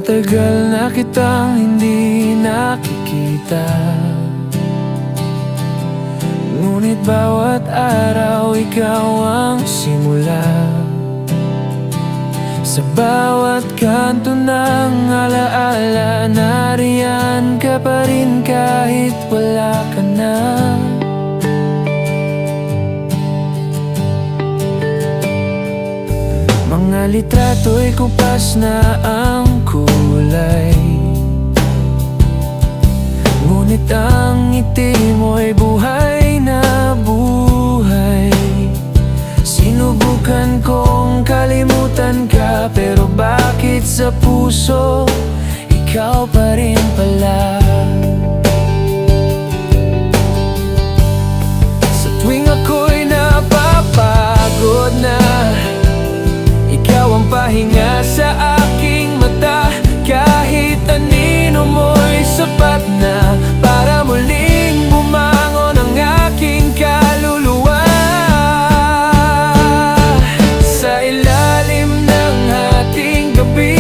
Matagal na kitang hindi nakikita, ngunit bawat araw ikaw ang simula. Sa bawat kanto ng alaala, nariyan ka pa rin kahit wala ka na. Mga litrato'y kumpas na ang kulay, ngunit ang ngiti mo'y buhay na buhay. Sinubukan kong kalimutan ka, pero bakit sa puso ikaw pa rin pala? Sa tuwing ako'y napapagod na, ikaw ang pahinga sa aking mata. Kahit anino mo'y sapat na para muling bumangon ang aking kaluluwa. Sa ilalim ng ating gabi,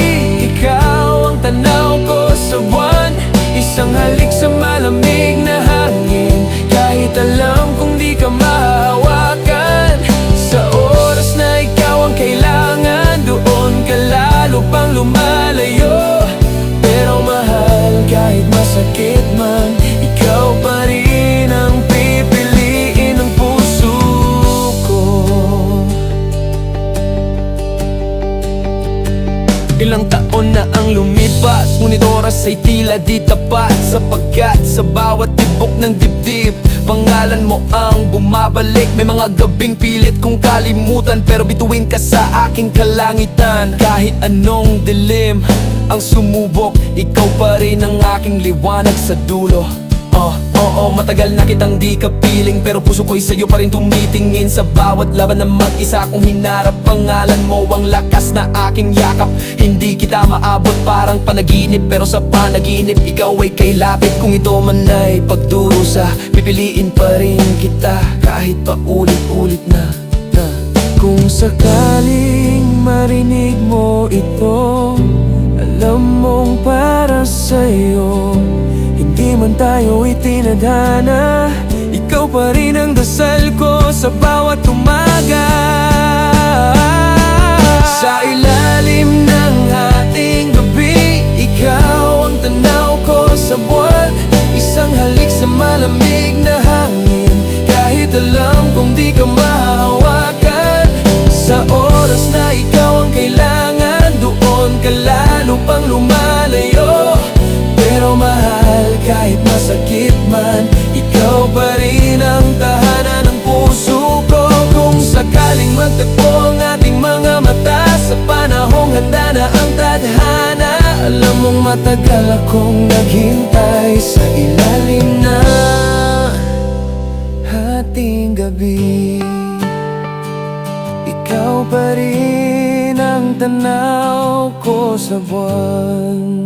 ikaw ang tanaw ko sa buwan. Isang halik sa malamig na hangin, kahit alam kong di ka mahawakan. Sa oras na ikaw ang kailangan, doon ka lalo pang lumalayo. Pero mahal, kahit masakit man, ikaw pa rin ang pipiliin ng puso ko. Ilang taon na ang lumipas, ngunit oras ay tila di tapat. Sapagkat sa bawat tibok ng dibdib, pangalan mo ang bumabalik. May mga gabing pilit kong kalimutan, pero bituin ka sa aking kalangitan. Kahit anong dilim ang sumubok, ikaw pa rin ang aking liwanag sa dulo. Matagal na kitang di kapiling, pero puso ko'y sa'yo pa rin tumitingin. Sa bawat laban na mag-isa kong hinarap, pangalan mo ang lakas na aking yakap. Hindi kita maabot parang panaginip, pero sa panaginip ikaw ay kay lapit. Kung ito man ay pagdurusa, pipiliin pa rin kita kahit pa ulit-ulit na. Kung sakaling marinig mo ito, alam mong para sa'yo. Hindi man tayo itinadhana, ikaw pa rin ang dasal ko sa bawat umaga. Sa ilalim ng ating gabi, ikaw ang tanaw ko sa buwan. Isang halik sa malamig na hangin, kahit alam kong di ka mahawakan. Sa oras na ikaw ang kailangan, doon ka lalo pang lumalayo. Pero mahal, kahit masakit man, ikaw pa rin ang tahanan ng puso ko. Kung sakaling magtagpo ang ating mga mata, sa panahong handa na ang tadhana, alam mong matagal akong naghintay sa ilalim na ating gabi. Ikaw pa rin ang tanaw ko sa buwan.